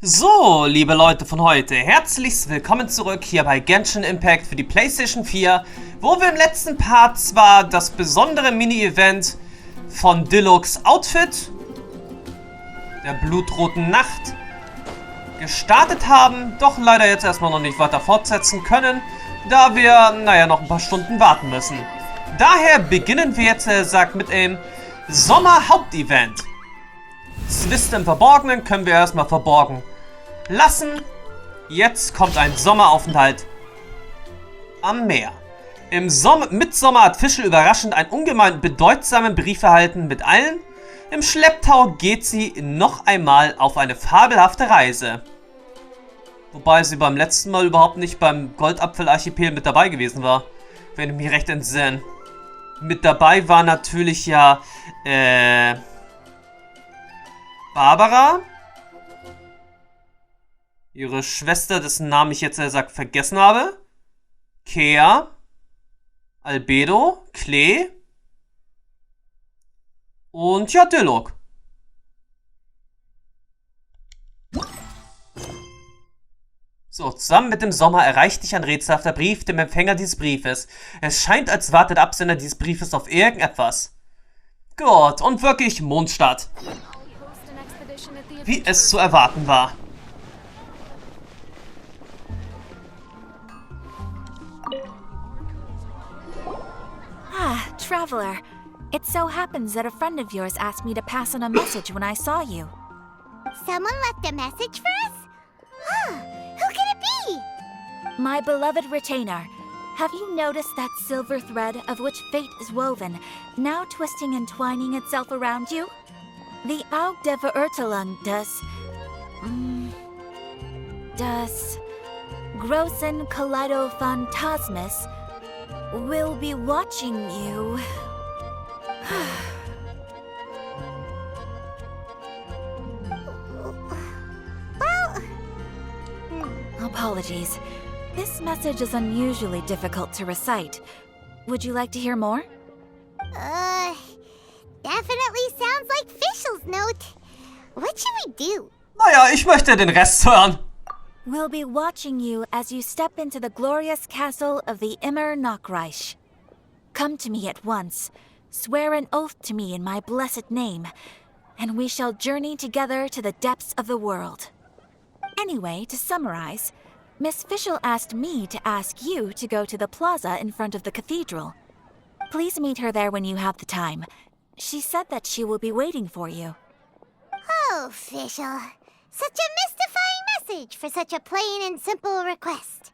So, liebe Leute von heute, herzlich willkommen zurück hier bei Genshin Impact für die PlayStation 4, wo wir im letzten Part zwar das besondere Mini-Event von Dilucs Outfit, der blutroten Nacht, gestartet haben, doch leider jetzt erstmal noch nicht weiter fortsetzen können, da wir, noch ein paar Stunden warten müssen. Daher beginnen wir jetzt, mit dem Sommer-Hauptevent. Zwiste im Verborgenen können wir erstmal verborgen lassen. Jetzt kommt ein Sommeraufenthalt am Meer. Im Mitsommer hat Fischl überraschend einen ungemein bedeutsamen Brief erhalten mit allen. Im Schlepptau geht sie noch einmal auf eine fabelhafte Reise. Wobei sie beim letzten Mal überhaupt nicht beim Goldapfel-Archipel mit dabei gewesen war. Wenn ich mich recht entsinne. Mit dabei war natürlich ja, Barbara. Ihre Schwester, dessen Namen ich jetzt vergessen habe. Kea. Albedo. Klee. Und ja, Diluc. So, zusammen mit dem Sommer erreicht dich ein rätselhafter Brief dem Empfänger dieses Briefes. Es scheint, als wartet der Absender dieses Briefes auf irgendetwas. Gut, und wirklich Mondstadt. Wie es zu erwarten war. Traveler. It so happens that a friend of yours asked me to pass on a message when I saw you. Someone left a message for us? Who could it be? My beloved retainer, have you noticed that silver thread of which fate is woven, now twisting and twining itself around you? The Aug der Verurteilung das Großen Kaleido Phantasmus will be watching you. Apologies. This message is unusually difficult to recite. Would you like to hear more? Definitely sounds like Fischl's note. What should we do? Naja, ich möchte den Rest hören. We'll be watching you as you step into the glorious castle of the Immer Nachreich. Come to me at once, swear an oath to me in my blessed name, and we shall journey together to the depths of the world. Anyway, to summarize, Miss Fischl asked me to ask you to go to the plaza in front of the cathedral. Please meet her there when you have the time. She said that she will be waiting for you. Oh, Fischl. Such a mystifying message for such a plain and simple request.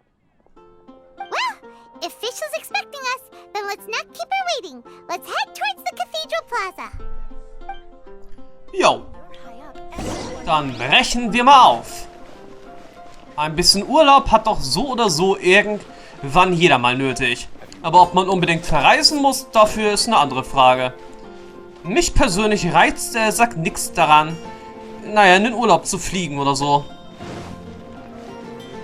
Well, if Fischl's expecting us, then let's not keep her waiting. Let's head towards the Cathedral Plaza. Jo. Dann brechen wir mal auf. Ein bisschen Urlaub hat doch so oder so irgendwann jeder mal nötig. Aber ob man unbedingt verreisen muss, dafür ist eine andere Frage. Mich persönlich reizt nix daran, in den Urlaub zu fliegen oder so.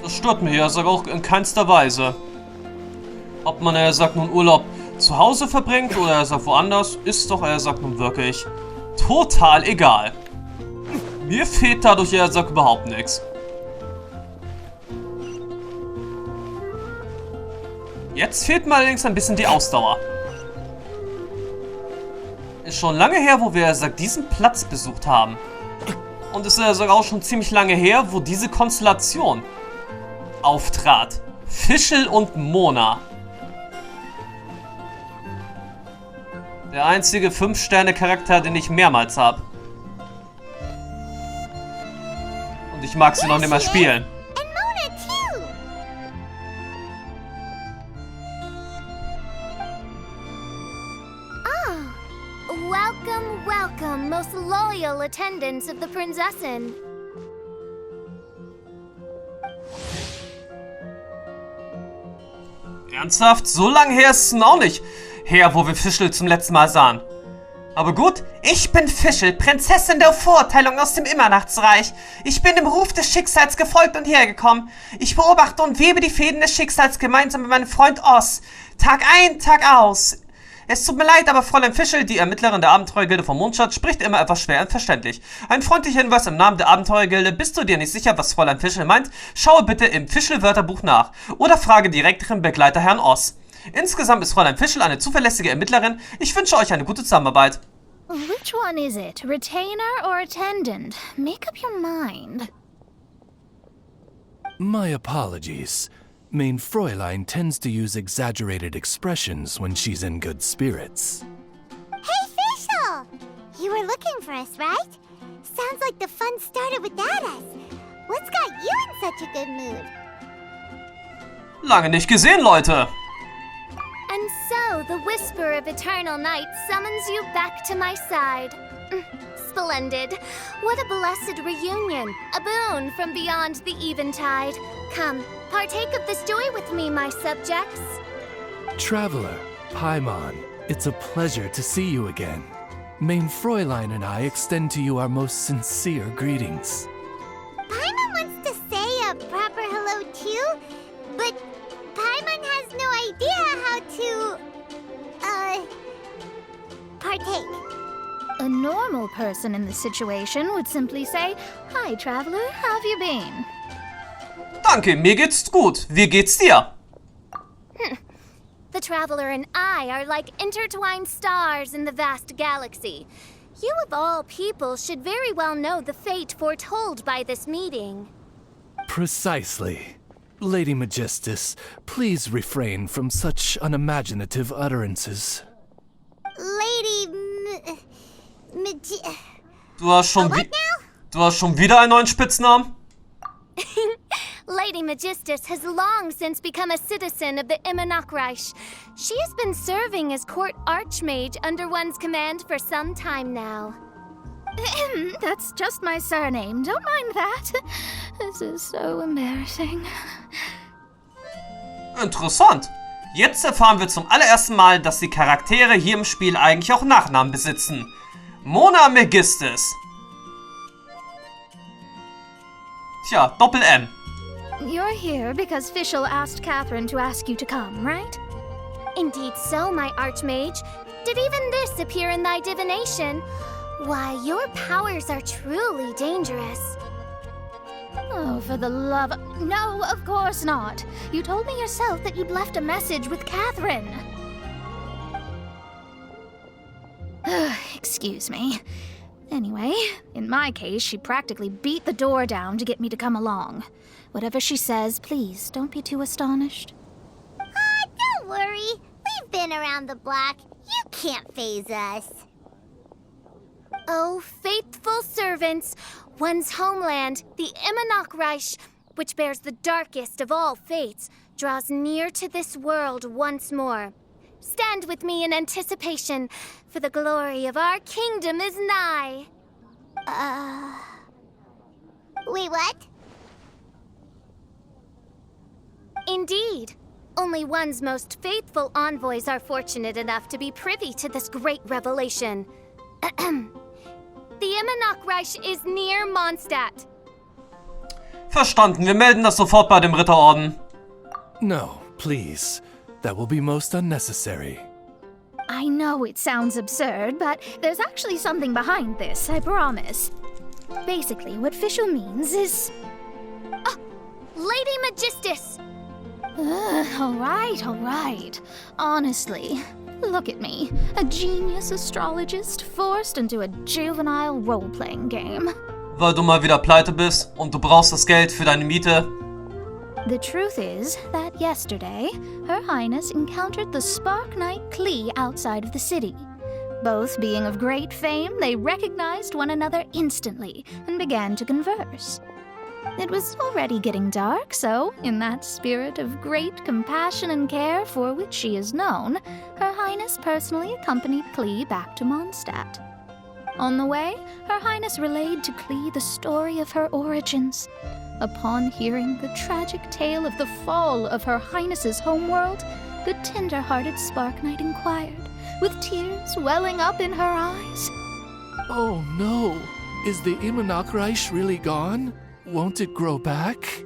Das stört mich auch in keinster Weise. Ob man nun Urlaub zu Hause verbringt oder woanders, ist doch nun wirklich total egal. Mir fehlt dadurch überhaupt nichts. Jetzt fehlt mir allerdings ein bisschen die Ausdauer. Ist schon lange her, wo wir diesen Platz besucht haben. Und es ist auch schon ziemlich lange her, wo diese Konstellation auftrat. Fischl und Mona. Der einzige 5-Sterne-Charakter, den ich mehrmals habe. Und ich mag sie noch nicht mehr spielen. And Mona too. Welcome, welcome, most loyal attendants of the Prinzessin. Ernsthaft? So lange her ist es nun auch nicht her, wo wir Fischl zum letzten Mal sahen. Aber gut, ich bin Fischl, Prinzessin der Verurteilung aus dem Immernachtsreich. Ich bin dem Ruf des Schicksals gefolgt und hergekommen. Ich beobachte und webe die Fäden des Schicksals gemeinsam mit meinem Freund Oz. Tag ein, Tag aus. Es tut mir leid, aber Fräulein Fischl, die Ermittlerin der Abenteuergilde von Mondstadt, spricht immer etwas schwer und verständlich. Ein freundlicher Hinweis im Namen der Abenteuergilde. Bist du dir nicht sicher, was Fräulein Fischl meint? Schaue bitte im Fischl-Wörterbuch nach. Oder frage direkt ihren Begleiter Herrn Oss. Insgesamt ist Fräulein Fischl eine zuverlässige Ermittlerin. Ich wünsche euch eine gute Zusammenarbeit. Which one is it? Retainer or attendant? Make up your mind. My apologies. Mein Fräulein tends to use exaggerated expressions when she's in good spirits. Hey, Fischl! You were looking for us, right? Sounds like the fun started without us. What's got you in such a good mood? Lange nicht gesehen, Leute. And so, the whisper of eternal night summons you back to my side. Splendid. What a blessed reunion. A boon from beyond the eventide. Come, partake of this joy with me, my subjects. Traveler, Paimon, it's a pleasure to see you again. Mein Fräulein and I extend to you our most sincere greetings. Paimon wants to say a proper hello too, but Paimon has no idea how to, partake. A normal person in this situation would simply say, "Hi, traveler, how have you been?" Danke, mir geht's gut. Wie geht's dir? The traveler and I are like intertwined stars in the vast galaxy. You of all people should very well know the fate foretold by this meeting. Precisely. Lady Magistus, please refrain from such unimaginative utterances. Lady Du hast schon, what now? du hast schon wieder einen neuen Spitznamen? Lady Magistus has long since become a citizen of the Immernachtreich. She has been serving as court archmage under one's command for some time now. That's just my surname. Don't mind that. This is so embarrassing. Interessant. Jetzt erfahren wir zum allerersten Mal, dass die Charaktere hier im Spiel eigentlich auch Nachnamen besitzen. Mona Megistus. Tja, Doppel-M. You're here because Fischl asked Catherine to ask you to come, right? Indeed so, my archmage. Did even this appear in thy divination? Why, your powers are truly dangerous. Oh, for the love... No, of course not. You told me yourself that you'd left a message with Catherine. Excuse me. Anyway, in my case, she practically beat the door down to get me to come along. Whatever she says, please, don't be too astonished. Don't worry. We've been around the block. You can't faze us. Oh, faithful servants, one's homeland, the Immernachtreich, which bears the darkest of all fates, draws near to this world once more. Stand with me in anticipation, for the glory of our kingdom is nigh. Wait, what? Indeed. Only one's most faithful envoys are fortunate enough to be privy to this great revelation. The Immernachtreich is near Mondstadt. Verstanden, wir melden das sofort bei dem Ritterorden. No, please. That will be most unnecessary. I know it sounds absurd, but there's actually something behind this, I promise. Basically, what Fischl means is... Lady Magistus! All right. Honestly, look at me. A genius astrologist forced into a juvenile role-playing game. Weil du mal wieder pleite bist und du brauchst das Geld für deine Miete. The truth is that yesterday, Her Highness encountered the Spark Knight Klee outside of the city. Both being of great fame, they recognized one another instantly and began to converse. It was already getting dark, so, in that spirit of great compassion and care for which she is known, Her Highness personally accompanied Klee back to Mondstadt. On the way, Her Highness relayed to Klee the story of her origins. Upon hearing the tragic tale of the fall of Her Highness's homeworld, the tender-hearted Spark Knight inquired, with tears welling up in her eyes. Oh no! Is the Immernachtreich really gone? Won't it grow back?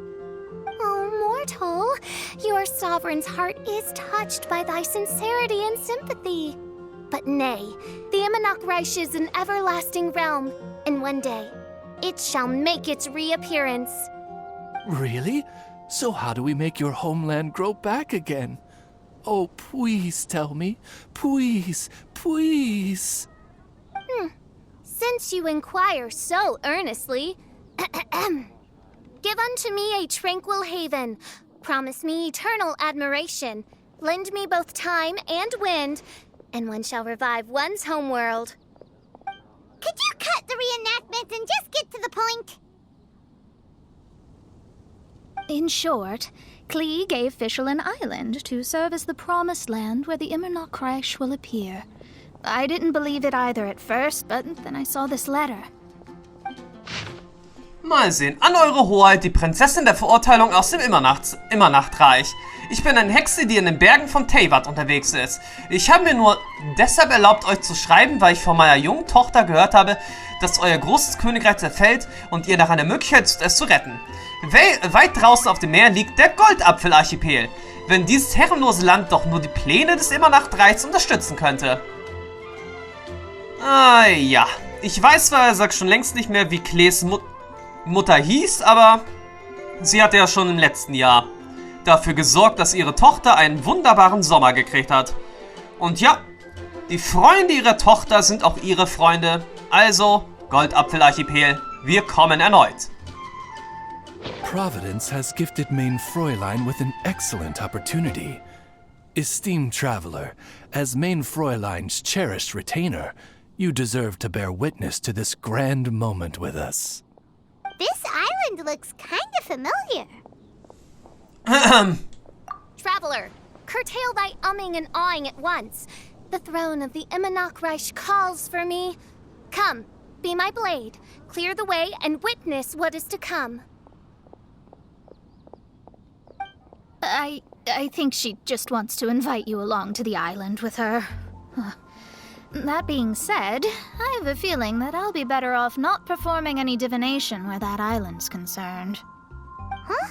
Oh, mortal, your sovereign's heart is touched by thy sincerity and sympathy. But nay, the Imanok Reich is an everlasting realm, and one day, it shall make its reappearance. Really? So how do we make your homeland grow back again? Oh, please tell me. Please, please. Since you inquire so earnestly, give unto me a tranquil haven, promise me eternal admiration, lend me both time and wind, and one shall revive one's homeworld. Could you cut the reenactment and just get to the point? In short, Klee gave Fischl an island to serve as the promised land where the Immernach Reich will appear. I didn't believe it either at first, but then I saw this letter. Mal sehen. An eure Hoheit, die Prinzessin der Verurteilung aus dem Immernachtreich. Ich bin eine Hexe, die in den Bergen von Teyvat unterwegs ist. Ich habe mir nur deshalb erlaubt, euch zu schreiben, weil ich von meiner jungen Tochter gehört habe, dass euer großes Königreich zerfällt und ihr nach einer Möglichkeit sucht, es zu retten. Weit draußen auf dem Meer liegt der Goldapfelarchipel. Wenn dieses herrenlose Land doch nur die Pläne des Immernachtreichs unterstützen könnte. Ah ja, ich weiß zwar, er sagt schon längst nicht mehr, wie Klees Mutter hieß, aber sie hatte ja schon im letzten Jahr dafür gesorgt, dass ihre Tochter einen wunderbaren Sommer gekriegt hat. Und ja, die Freunde ihrer Tochter sind auch ihre Freunde. Also, Goldapfelarchipel, wir kommen erneut. Providence has gifted Main Fräulein with an excellent opportunity. Esteemed traveler, as Main Fräulein's cherished retainer, you deserve to bear witness to this grand moment with us. This island looks kind of familiar. Traveler, curtail thy umming and awing at once. The throne of the Imanok Reich calls for me. Come, be my blade, clear the way, and witness what is to come. I think she just wants to invite you along to the island with her. That being said, I have a feeling that I'll be better off not performing any divination where that island's concerned. Huh?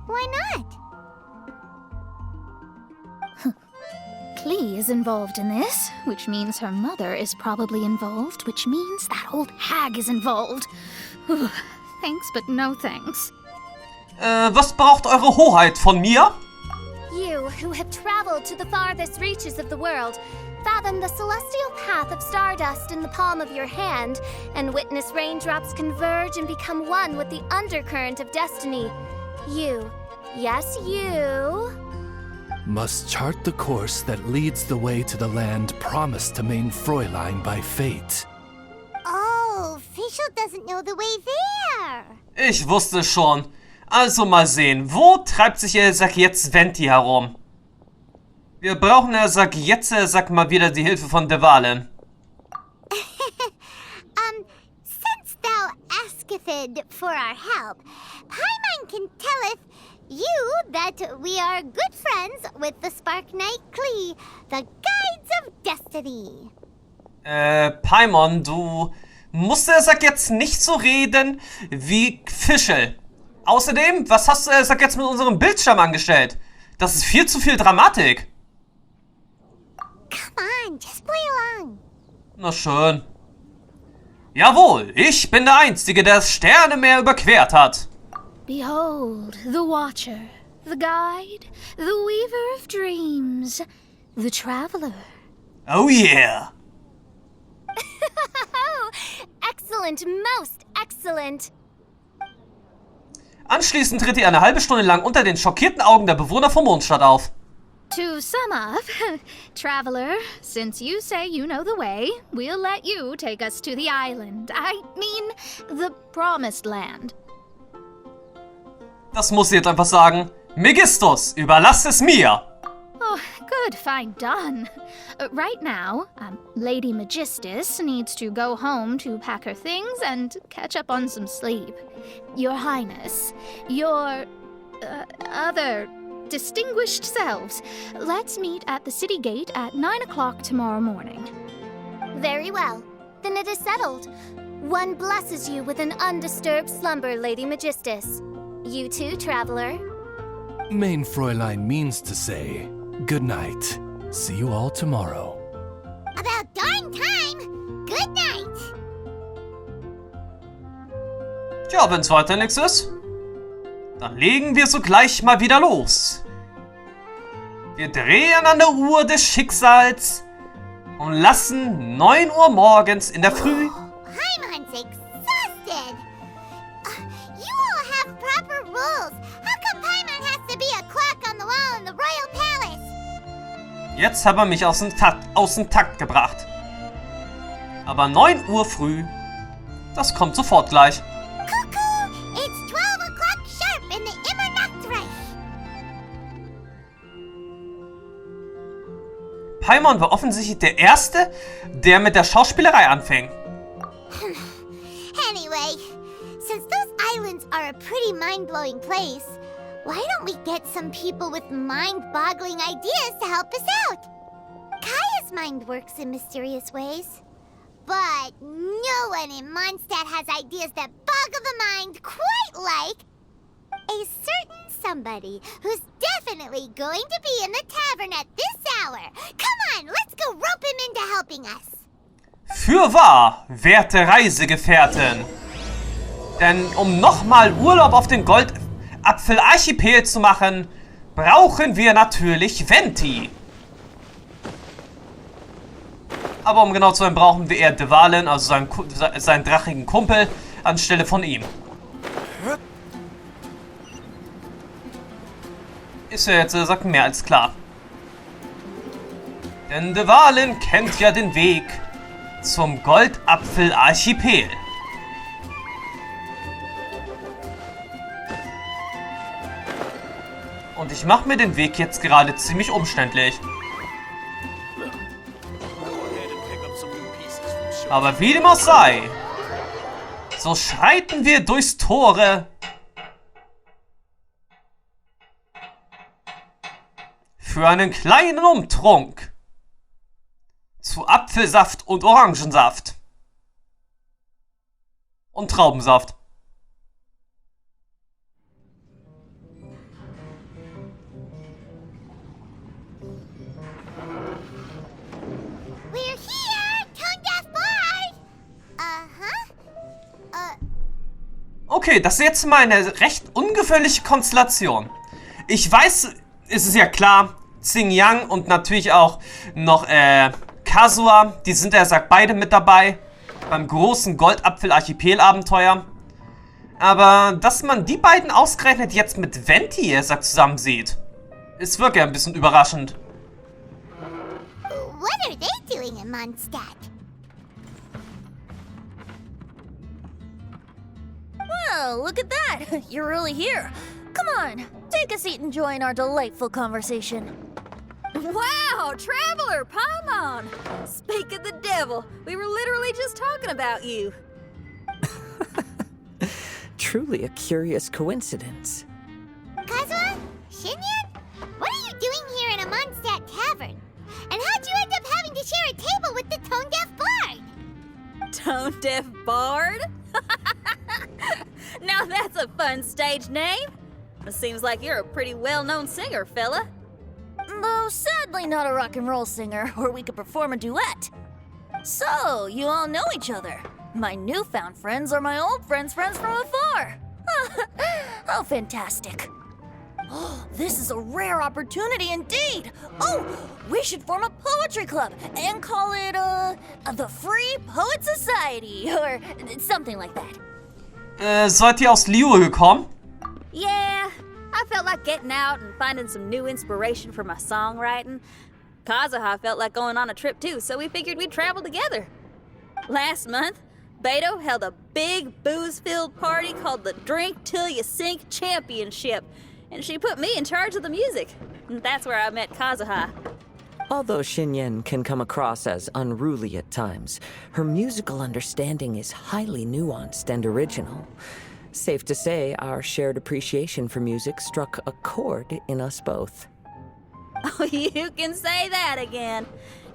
Why not? Klee is involved in this, which means her mother is probably involved, which means that old hag is involved. Thanks, but no thanks. Was braucht eure Hoheit von mir? You, who have traveled to the farthest reaches of the world, fathom the celestial path of stardust in the palm of your hand, and witness raindrops converge and become one with the undercurrent of destiny. You, yes, you, Must chart the course that leads the way to the land promised to Main Fräulein by fate. Oh, Fischl doesn't know the way there. Ich wusste schon. Also mal sehen, wo treibt sich Sack jetzt Venti herum? Wir brauchen Sack mal wieder die Hilfe von Devalen. Since thou asketh for our help, Paimon can telleth you that we are good friends with the Spark Knight Klee, the Guides of Destiny. Paimon, du musst Sack jetzt nicht so reden wie Fischl. Außerdem, was hast du Sack jetzt mit unserem Bildschirm angestellt? Das ist viel zu viel Dramatik. Come on, just play along. Na schön. Jawohl, ich bin der Einzige, der das Sternemeer überquert hat. Behold, the Watcher, the Guide, the Weaver of Dreams, the Traveler. Oh yeah. Excellent, most excellent. Anschließend tritt ihr eine halbe Stunde lang unter den schockierten Augen der Bewohner von Mondstadt auf. To sum up, Traveler, since you say you know the way, we'll let you take us to the island. I mean, the Promised Land. Das muss sie jetzt einfach sagen. Megistus, überlass es mir. Oh, good, fine, done. Right now, Lady Magistus needs to go home to pack her things and catch up on some sleep. Your Highness, your other distinguished selves, let's meet at the city gate at 9 o'clock tomorrow morning. Very well. Then it is settled. One blesses you with an undisturbed slumber, Lady Magistus. You too, Traveler. Main Fräulein means to say, good night. See you all tomorrow. But fine time. Good night. Tja, wenn's weiter nichts ist, dann legen wir sogleich mal wieder los. Wir drehen an der Uhr des Schicksals und lassen 9 Uhr morgens in der Früh. Paimon's exhausted. You all have proper rules. How come Paimon has to be a clock on the wall in the royal palace? Jetzt hat er mich aus dem Takt gebracht. Aber 9 Uhr früh, das kommt sofort gleich. Cuckoo! It's 12 o'clock sharp in the Immernachtreich. Paimon war offensichtlich der Erste, der mit der Schauspielerei anfing. Anyway, since those islands are a pretty mind-blowing place, why don't we get some people with mind-boggling ideas to help us out? Kaya's mind works in mysterious ways. But no one in Mondstadt has ideas that boggle the mind quite like a certain somebody who's definitely going to be in the tavern at this hour. Come on, let's go rope him into helping us. Fürwahr, werte Reisegefährten. Denn um nochmal Urlaub auf dem Goldapfelarchipel zu machen, brauchen wir natürlich Venti. Aber um genau zu sein, brauchen wir eher Dwalin, also seinen drachigen Kumpel, anstelle von ihm. Ist ja jetzt, sagt mehr als klar. Denn Dwalin kennt ja den Weg zum Goldapfelarchipel. Und ich mache mir den Weg jetzt gerade ziemlich umständlich. Aber wie dem auch sei, so schreiten wir durchs Tore für einen kleinen Umtrunk zu Apfelsaft und Orangensaft und Traubensaft. We're here, Tone Deaf Bard! Okay, das ist jetzt mal eine recht ungewöhnliche Konstellation. Ich weiß, es ist ja klar, Xinjiang und natürlich auch noch Kazuha, die sind ja, sagt beide mit dabei beim großen Goldapfel-Archipel-Abenteuer. Aber dass man die beiden ausgerechnet jetzt mit Venti, er sagt, zusammen sieht, ist wirklich ein bisschen überraschend. What are they doing in Mondstadt? Well, look at that! You're really here. Come on, take a seat and join our delightful conversation. Wow, Traveler, Paimon! Speak of the devil, we were literally just talking about you. Truly a curious coincidence. Kazuha? Shinyan? What are you doing here in a Mondstadt tavern? And how'd you end up having to share a table with the Tone Deaf Bard? Tone Deaf Bard? Now that's a fun stage name. It seems like you're a pretty well-known singer, fella. Though sadly not a rock and roll singer, or we could perform a duet. So, you all know each other. My newfound friends are my old friends' friends from afar. How fantastic. Oh, this is a rare opportunity indeed. Oh, we should form a poetry club and call it, the Free Poet Society, or something like that. Seid ihr aus Liyue gekommen? Yeah, I felt like getting out and finding some new inspiration for my songwriting. Kazuha felt like going on a trip too, so we figured we'd travel together. Last month, Beto held a big booze-filled party called the Drink Till You Sink Championship, and she put me in charge of the music. And that's where I met Kazuha. Although Shinyan can come across as unruly at times, her musical understanding is highly nuanced and original. Safe to say, our shared appreciation for music struck a chord in us both. Oh, you can say that again.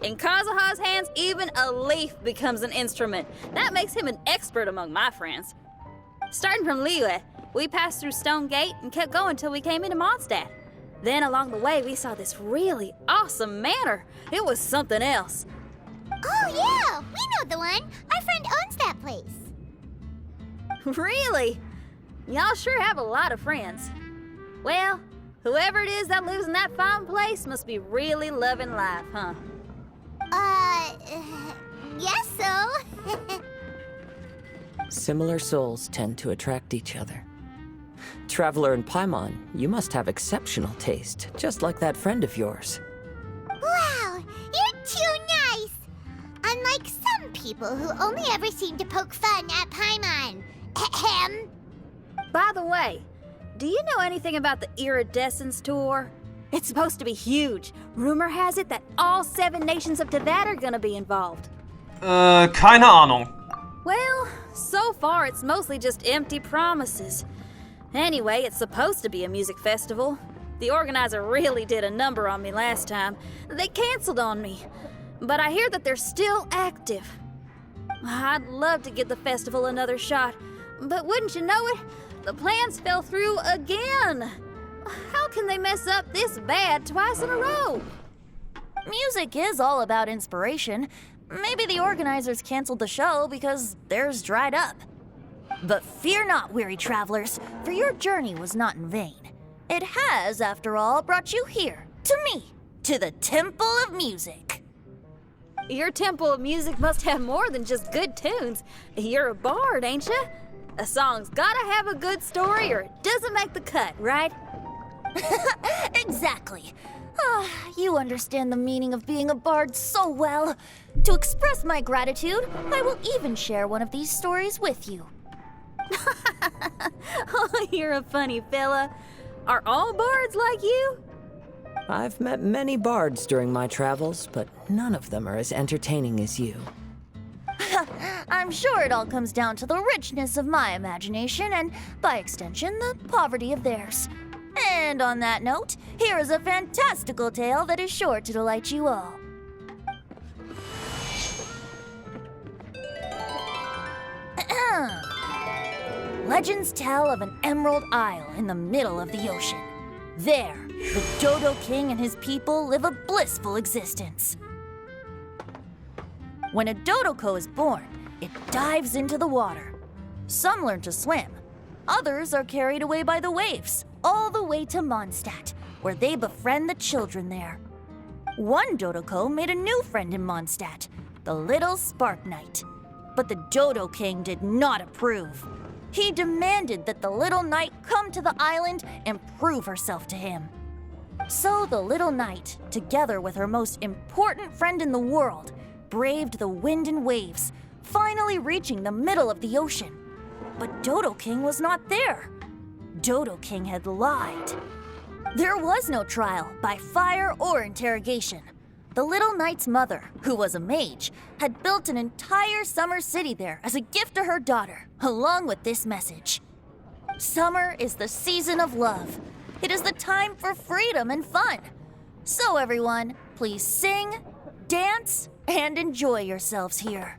In Kazuha's hands, even a leaf becomes an instrument. That makes him an expert among my friends. Starting from Liyue, we passed through Stone Gate and kept going till we came into Mondstadt. Then along the way, we saw this really awesome manor. It was something else. Oh, yeah, we know the one. Our friend owns that place. Really? Y'all sure have a lot of friends. Well, whoever it is that lives in that fine place must be really loving life, huh? Yes, so. Similar souls tend to attract each other. Traveler and Paimon, you must have exceptional taste, just like that friend of yours. Wow, you're too nice. Unlike some people who only ever seem to poke fun at Paimon. Ahem. By the way, do you know anything about the Iridescence Tour? It's supposed to be huge. Rumor has it that all 7 nations of Tevat are gonna be involved. Keine Ahnung. Well, so far it's mostly just empty promises. Anyway, it's supposed to be a music festival. The organizer really did a number on me last time. They canceled on me. But I hear that they're still active. I'd love to give the festival another shot. But wouldn't you know it, the plans fell through again. How can they mess up this bad twice in a row? Music is all about inspiration. Maybe the organizers canceled the show because theirs dried up. But fear not, weary travelers, for your journey was not in vain. It has, after all, brought you here, to me, to the Temple of Music. Your Temple of Music must have more than just good tunes. You're a bard, ain't you? A song's gotta have a good story or it doesn't make the cut, right? Exactly. You understand the meaning of being a bard so well. To express my gratitude, I will even share one of these stories with you. Oh, you're a funny fella. Are all bards like you? I've met many bards during my travels, but none of them are as entertaining as you. I'm sure it all comes down to the richness of my imagination and, by extension, the poverty of theirs. And on that note, here is a fantastical tale that is sure to delight you all. Legends tell of an emerald isle in the middle of the ocean. There, the Dodo King and his people live a blissful existence. When a Dodoko is born, it dives into the water. Some learn to swim. Others are carried away by the waves, all the way to Mondstadt, where they befriend the children there. One Dodoko made a new friend in Mondstadt, the little Spark Knight. But the Dodo King did not approve. He demanded that the little knight come to the island and prove herself to him. So the little knight, together with her most important friend in the world, braved the wind and waves, finally reaching the middle of the ocean. But Dodo King was not there. Dodo King had lied. There was no trial by fire or interrogation. The little knight's mother, who was a mage, had built an entire summer city there as a gift to her daughter, along with this message. Summer is the season of love. It is the time for freedom and fun. So everyone, please sing, dance, and enjoy yourselves here.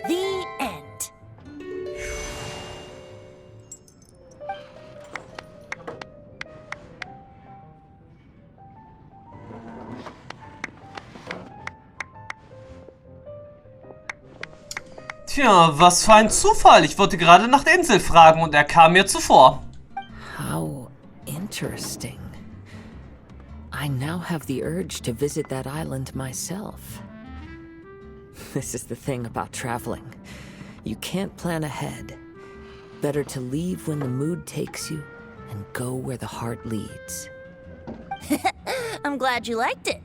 The end. Tja, was für ein Zufall. Ich wollte gerade nach der Insel fragen und er kam mir zuvor. How interesting. I now have the urge to visit that island myself. This is the thing about traveling. You can't plan ahead. Better to leave when the mood takes you and go where the heart leads. I'm glad you liked it.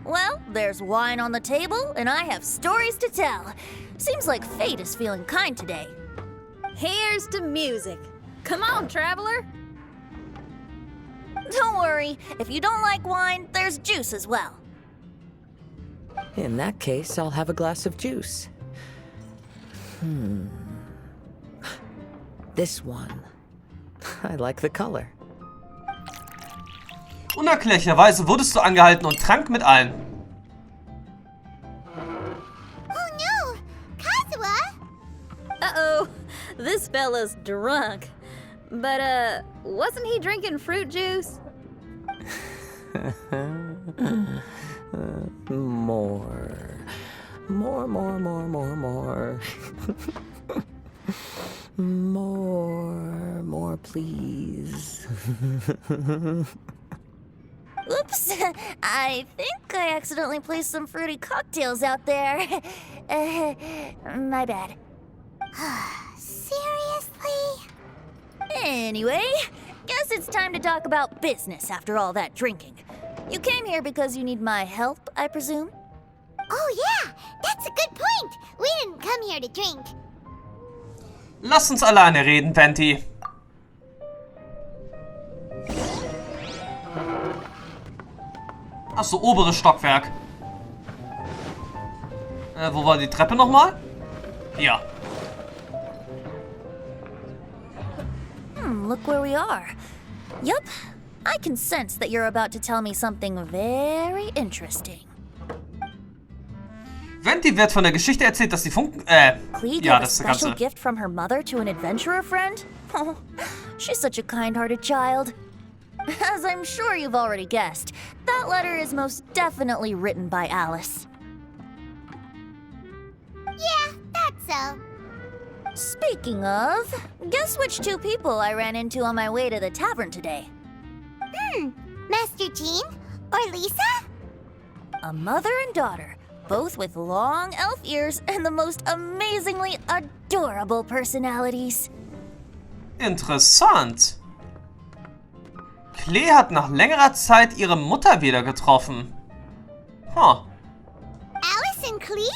Well, there's wine on the table, and I have stories to tell. Seems like fate is feeling kind today. Here's to music. Come on, traveler. Don't worry, if you don't like wine, there's juice as well. In that case, I'll have a glass of juice. This one. I like the color. Unerklärlicherweise wurdest du angehalten und trank mit allen. Oh no! Kazuha! Uh-oh, this fella's drunk. But, wasn't he drinking fruit juice? More. More. More, please. Oops, I think I accidentally placed some fruity cocktails out there. My bad. Seriously? Anyway, guess it's time to talk about business after all that drinking. You came here because you need my help, I presume? Oh yeah, that's a good point. We didn't come here to drink. Lass uns alleine reden, Venti. Achso, oberes Stockwerk. Wo war die Treppe nochmal? Ja. Look where we are. Yup, I can sense that you're about to tell me something very interesting. Venti wird von der Geschichte erzählt, dass die Klee gave ja, a das special Ganze. gift from her mother to an adventurer friend? Oh, she's such a kind-hearted child. As I'm sure you've already guessed, that letter is most definitely written by Alice. Yeah, that's so. Speaking of, guess which two people I ran into on my way to the tavern today? Master Jean? Or Lisa? A mother and daughter, both with long elf ears and the most amazingly adorable personalities. Interessant. Klee hat nach längerer Zeit ihre Mutter wieder getroffen. Huh. Alice and Klee?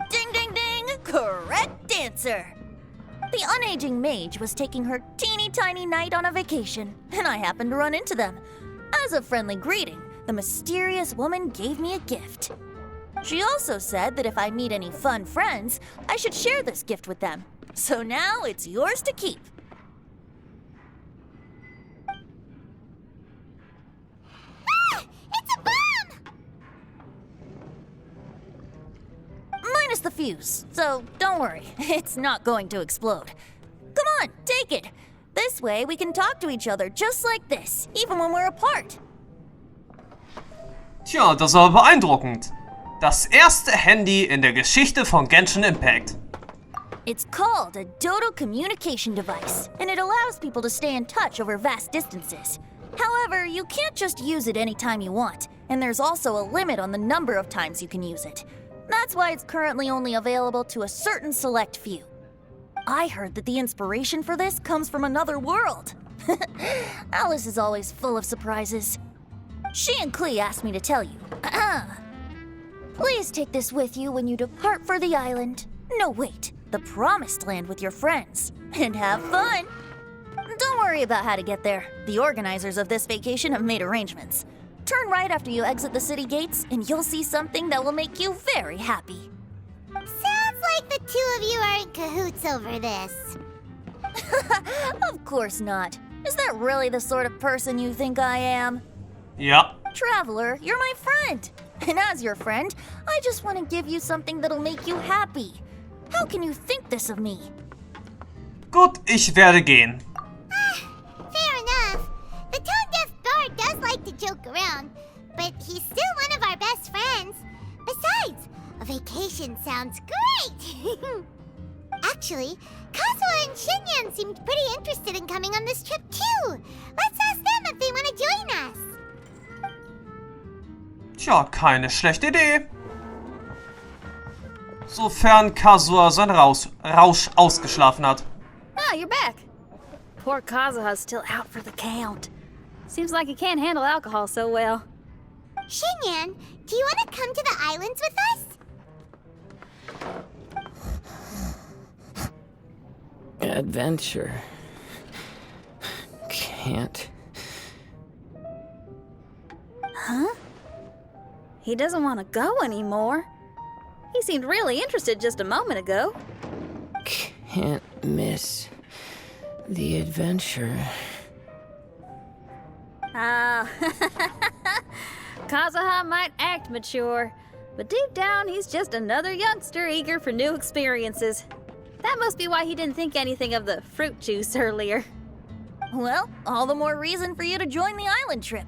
Ding, ding, ding! Correct answer! The unaging mage was taking her teeny tiny knight on a vacation, and I happened to run into them. As a friendly greeting, the mysterious woman gave me a gift. She also said that if I meet any fun friends, I should share this gift with them. So now it's yours to keep. It's a bomb! Minus the fuse, so don't worry, it's not going to explode. Come on, take it. This way we can talk to each other just like this, even when we're apart. Tja, das war beeindruckend. Das erste Handy in der Geschichte von Genshin Impact. It's called a Dodo communication device, and it allows people to stay in touch over vast distances. However, you can't just use it anytime you want, and there's also a limit on the number of times you can use it. That's why it's currently only available to a certain select few. I heard that the inspiration for this comes from another world. Alice is always full of surprises. She and Klee asked me to tell you. Please take this with you when you depart for the island. No, wait, the Promised Land with your friends. And have fun! Don't worry about how to get there. The organizers of this vacation have made arrangements. Turn right after you exit the city gates, and you'll see something that will make you very happy. Sounds like the two of you are in cahoots over this. Of course not. Is that really the sort of person you think I am? Ja. Traveler, you're my friend. And as your friend, I just want to give you something that'll make you happy. How can you think this of me? Gut, ich werde gehen. Fair enough. The tone-deaf bard does like to joke around, but he's still one of our best friends. Besides, a vacation sounds great! Actually, Kazuha and Shinyan seemed pretty interested in coming on this trip too. Let's ask them if they want to join us. Tja, keine schlechte Idee. Sofern Kazuha seinen Rausch ausgeschlafen hat. Ah, you're back. Poor Kazuha's still out for the count. Seems like he can't handle alcohol so well. Shinyan, do you want to come to the islands with us? Adventure. Can't. Huh? He doesn't want to go anymore. He seemed really interested just a moment ago. Can't miss the adventure. Ah, Kazuha might act mature, but deep down he's just another youngster eager for new experiences. That must be why he didn't think anything of the fruit juice earlier. Well, all the more reason for you to join the island trip.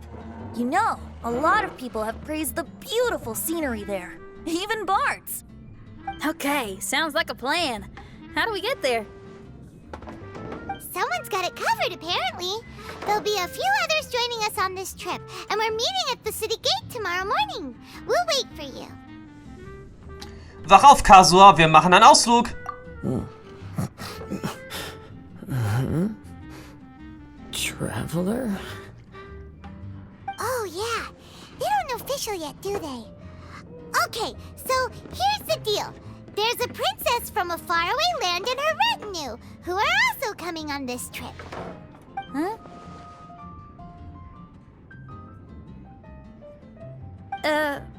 You know, a lot of people have praised the beautiful scenery there. Even Bart's. Okay, sounds like a plan. How do we get there? Someone's got it covered, apparently. There'll be a few others joining us on this trip, and we're meeting at the city gate tomorrow morning. We'll wait for you. Wach auf, Kasua, wir machen einen Ausflug. Traveler? Oh, yeah. They don't know official yet, do they? Okay, so here's the deal. There's a princess from a faraway land and her retinue, who are also coming on this trip. Huh?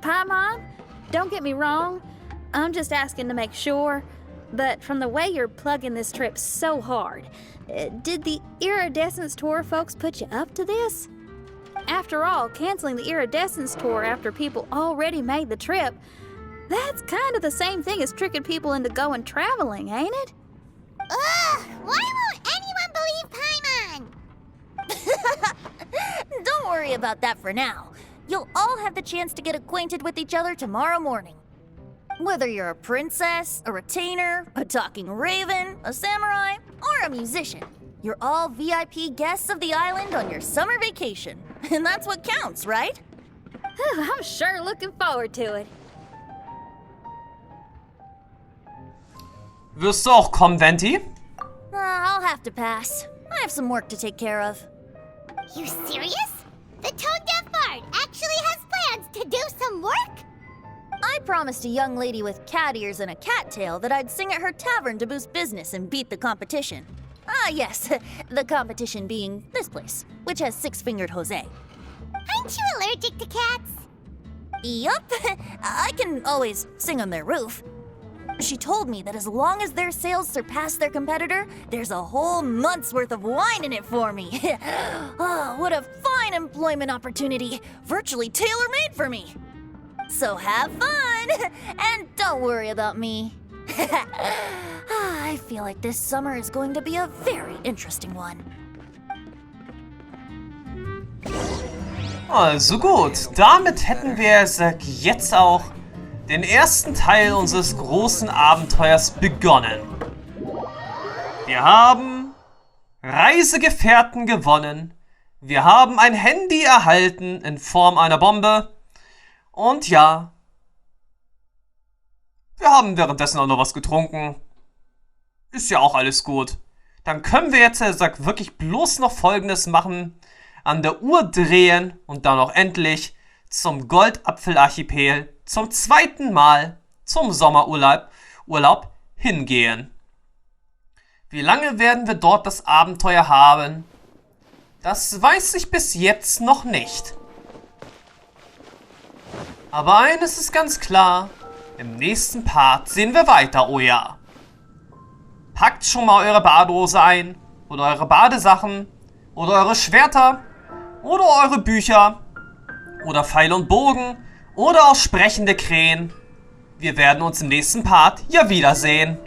Paimon, don't get me wrong. I'm just asking to make sure. But from the way you're plugging this trip so hard, did the Iridescence Tour folks put you up to this? After all, canceling the Iridescence Tour after people already made the trip, that's kind of the same thing as tricking people into going traveling, ain't it? Ugh! Why won't anyone believe Paimon? Don't worry about that for now. You'll all have the chance to get acquainted with each other tomorrow morning. Whether you're a princess, a retainer, a talking raven, a samurai, or a musician, you're all VIP guests of the island on your summer vacation. And that's what counts, right? I'm sure looking forward to it. Wirst du auch kommen, Venti? I'll have to pass. I have some work to take care of. You serious? The tone-deaf bard actually has plans to do some work? I promised a young lady with cat ears and a cattail that I'd sing at her tavern to boost business and beat the competition. Ah, yes, the competition being this place, which has Six-Fingered Jose. Aren't you allergic to cats? Yup, I can always sing on their roof. She told me that as long as their sales surpass their competitor, there's a whole month's worth of wine in it for me. Oh, what a fine employment opportunity, virtually tailor-made for me. So have fun, and don't worry about me. I feel like this summer is going to be a very interesting one. Also gut, damit hätten wir, sag jetzt auch, den ersten Teil unseres großen Abenteuers begonnen. Wir haben Reisegefährten gewonnen, wir haben ein Handy erhalten in Form einer Bombe und ja, wir haben währenddessen auch noch was getrunken. Ist ja auch alles gut. Dann können wir jetzt, sag wirklich bloß noch Folgendes machen. An der Uhr drehen und dann auch endlich zum Goldapfelarchipel zum zweiten Mal zum Sommerurlaub hingehen. Wie lange werden wir dort das Abenteuer haben? Das weiß ich bis jetzt noch nicht. Aber eines ist ganz klar, im nächsten Part sehen wir weiter, oh ja. Packt schon mal eure Badehose ein oder eure Badesachen oder eure Schwerter oder eure Bücher oder Pfeile und Bogen oder auch sprechende Krähen. Wir werden uns im nächsten Part ja wiedersehen.